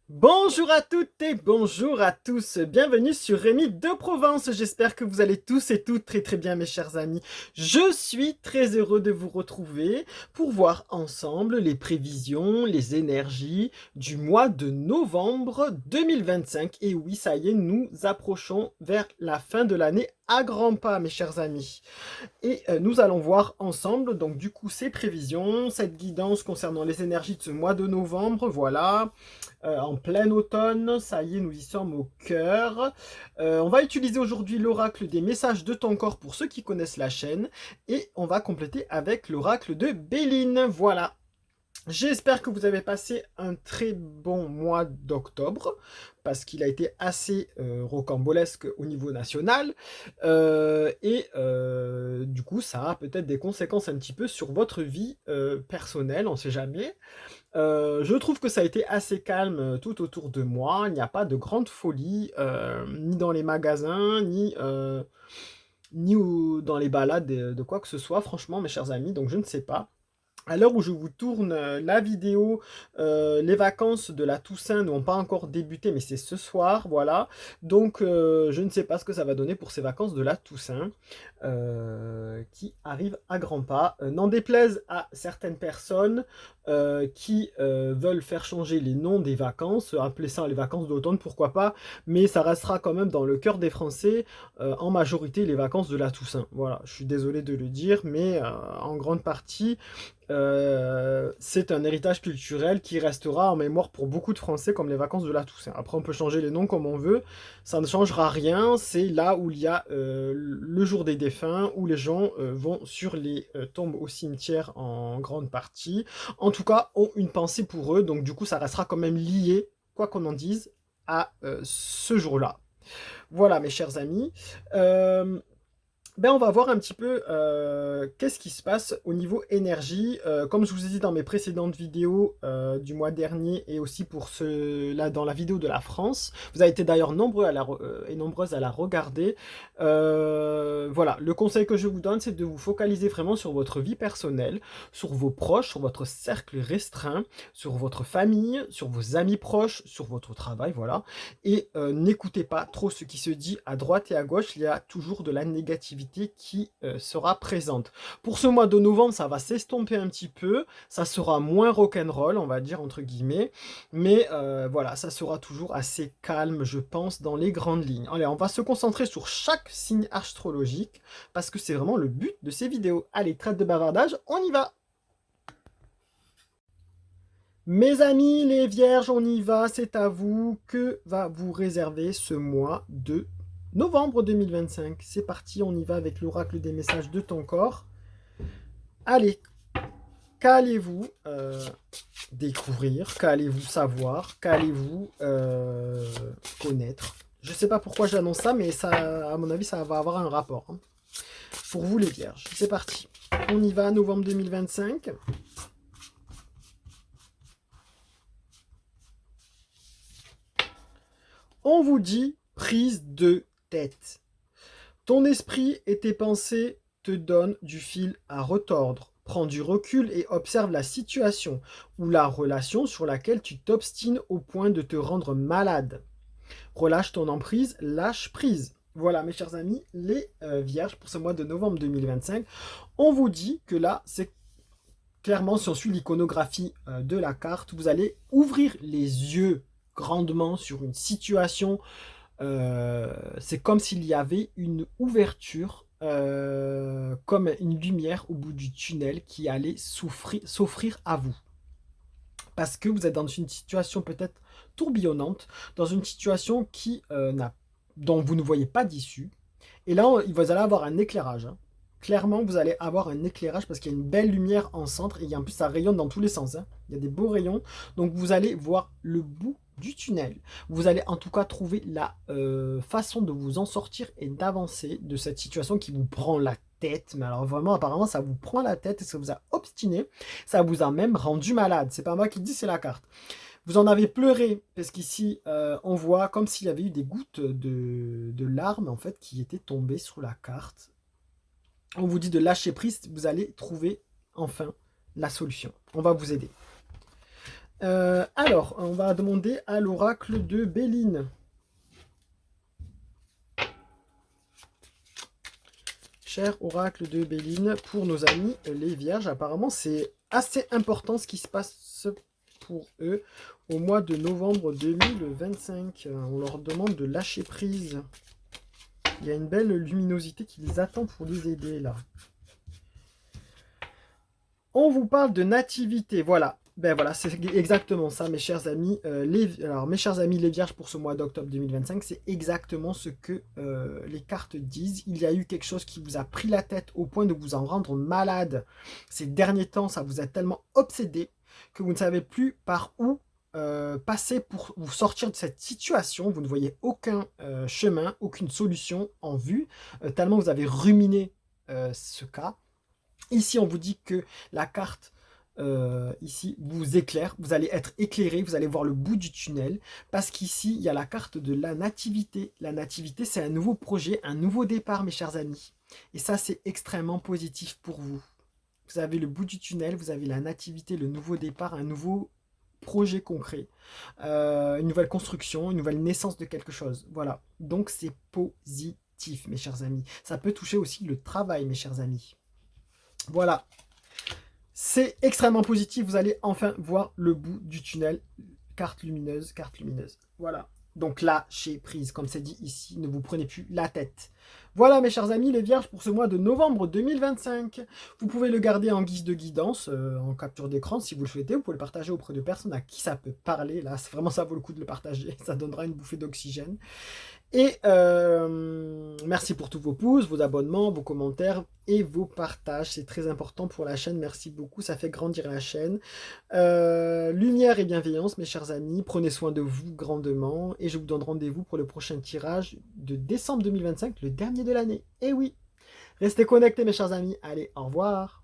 Bonjour à toutes et bonjour à tous, bienvenue sur Rémi de Provence, j'espère que vous allez tous et toutes très très bien mes chers amis. Je suis très heureux de vous retrouver pour voir ensemble les prévisions, les énergies du mois de novembre 2025. Et oui, ça y est, nous approchons vers la fin de l'année à grands pas mes chers amis. Et nous allons voir ensemble, donc du coup, ces prévisions, cette guidance concernant les énergies de ce mois de novembre, voilà, en plein automne, ça y est, nous y sommes au cœur. On va utiliser aujourd'hui l'oracle des messages de ton corps pour ceux qui connaissent la chaîne, et on va compléter avec l'oracle de Béline, voilà. J'espère que vous avez passé un très bon mois d'octobre, parce qu'il a été assez rocambolesque au niveau national, du coup ça a peut-être des conséquences un petit peu sur votre vie personnelle, on ne sait jamais. Je trouve que ça a été assez calme tout autour de moi, il n'y a pas de grande folie, ni dans les magasins, ni dans les balades de quoi que ce soit, franchement mes chers amis, donc je ne sais pas. À l'heure où je vous tourne la vidéo, les vacances de la Toussaint n'ont pas encore débuté, mais c'est ce soir, voilà. Donc, je ne sais pas ce que ça va donner pour ces vacances de la Toussaint, qui arrivent à grands pas. N'en déplaise à certaines personnes qui veulent faire changer les noms des vacances, appeler ça les vacances d'automne, pourquoi pas, mais ça restera quand même dans le cœur des Français, en majorité les vacances de la Toussaint. Voilà, je suis désolé de le dire, mais en grande partie, c'est un héritage culturel qui restera en mémoire pour beaucoup de Français comme les vacances de la Toussaint. Après, on peut changer les noms comme on veut, ça ne changera rien. C'est là où il y a le jour des défunts, où les gens vont sur les tombes au cimetière en grande partie. En tout cas, ont une pensée pour eux, donc du coup, ça restera quand même lié, quoi qu'on en dise, à ce jour-là. Voilà, mes chers amis. On va voir un petit peu qu'est-ce qui se passe au niveau énergie. Comme je vous ai dit dans mes précédentes vidéos du mois dernier et aussi pour ceux-là dans la vidéo de la France, vous avez été d'ailleurs nombreux et nombreuses à la regarder. Voilà, le conseil que je vous donne, c'est de vous focaliser vraiment sur votre vie personnelle, sur vos proches, sur votre cercle restreint, sur votre famille, sur vos amis proches, sur votre travail, voilà. Et n'écoutez pas trop ce qui se dit à droite et à gauche, il y a toujours de la négativité qui sera présente. Pour ce mois de novembre, ça va s'estomper un petit peu, ça sera moins rock'n'roll, on va dire entre guillemets, mais voilà, ça sera toujours assez calme, je pense, dans les grandes lignes. Allez, on va se concentrer sur chaque signe astrologique, parce que c'est vraiment le but de ces vidéos. Allez, trêve de bavardage, on y va! Mes amis, les vierges, on y va, c'est à vous. Que va vous réserver ce mois de novembre 2025? C'est parti, on y va avec l'oracle des messages de ton corps. Allez, qu'allez-vous découvrir? Qu'allez-vous savoir? Qu'allez-vous connaître? Je ne sais pas pourquoi j'annonce ça, mais ça, à mon avis, ça va avoir un rapport, hein. Pour vous les vierges, c'est parti. On y va, novembre 2025. On vous dit prise de tête. Ton esprit et tes pensées te donnent du fil à retordre. Prends du recul et observe la situation ou la relation sur laquelle tu t'obstines au point de te rendre malade. Relâche ton emprise, lâche prise. Voilà mes chers amis, les vierges pour ce mois de novembre 2025. On vous dit que là, c'est clairement, si on suit l'iconographie de la carte, vous allez ouvrir les yeux grandement sur une situation. C'est comme s'il y avait une ouverture, comme une lumière au bout du tunnel qui allait s'offrir à vous. Parce que vous êtes dans une situation peut-être tourbillonnante, dans une situation dont vous ne voyez pas d'issue. Et là, vous allez avoir un éclairage, hein. Clairement, vous allez avoir un éclairage parce qu'il y a une belle lumière en centre et en plus, ça rayonne dans tous les sens, hein. Il y a des beaux rayons. Donc, vous allez voir le bout du tunnel. Vous allez en tout cas trouver la façon de vous en sortir et d'avancer de cette situation qui vous prend la tête. Mais alors vraiment, apparemment, ça vous prend la tête et ça vous a obstiné. Ça vous a même rendu malade. C'est pas moi qui le dis, c'est la carte. Vous en avez pleuré, parce qu'ici, on voit comme s'il y avait eu des gouttes de larmes, en fait, qui étaient tombées sur la carte. On vous dit de lâcher prise, vous allez trouver, enfin, la solution. On va vous aider. Alors, on va demander à l'oracle de Béline. Cher oracle de Béline, pour nos amis les vierges, apparemment c'est assez important ce qui se passe pour eux au mois de novembre 2025. On leur demande de lâcher prise. Il y a une belle luminosité qui les attend pour les aider là. On vous parle de nativité, voilà. Ben voilà, c'est exactement ça, mes chers amis. Alors, mes chers amis les vierges, pour ce mois d'octobre 2025, c'est exactement ce que les cartes disent. Il y a eu quelque chose qui vous a pris la tête au point de vous en rendre malade. Ces derniers temps, ça vous a tellement obsédé que vous ne savez plus par où passer pour vous sortir de cette situation. Vous ne voyez aucun chemin, aucune solution en vue, tellement vous avez ruminé ce cas. Ici, on vous dit que la carte ici vous éclaire, vous allez être éclairé, vous allez voir le bout du tunnel, parce qu'ici, il y a la carte de la nativité. La nativité, c'est un nouveau projet, un nouveau départ, mes chers amis. Et ça, c'est extrêmement positif pour vous. Vous avez le bout du tunnel, vous avez la nativité, le nouveau départ, un nouveau projet concret, une nouvelle construction, une nouvelle naissance de quelque chose. Voilà, donc c'est positif, mes chers amis. Ça peut toucher aussi le travail, mes chers amis. Voilà, c'est extrêmement positif, vous allez enfin voir le bout du tunnel. Carte lumineuse, carte lumineuse. Voilà. Donc lâchez prise, comme c'est dit ici, ne vous prenez plus la tête. Voilà mes chers amis les vierges pour ce mois de novembre 2025. Vous pouvez le garder en guise de guidance, en capture d'écran si vous le souhaitez. Vous pouvez le partager auprès de personnes à qui ça peut parler. Là, c'est vraiment ça vaut le coup de le partager. Ça donnera une bouffée d'oxygène. Et merci pour tous vos pouces, vos abonnements, vos commentaires et vos partages. C'est très important pour la chaîne. Merci beaucoup, ça fait grandir la chaîne. Lumière et bienveillance, mes chers amis. Prenez soin de vous grandement. Et je vous donne rendez-vous pour le prochain tirage de décembre 2025, le dernier de l'année. Et oui, restez connectés, mes chers amis. Allez, au revoir.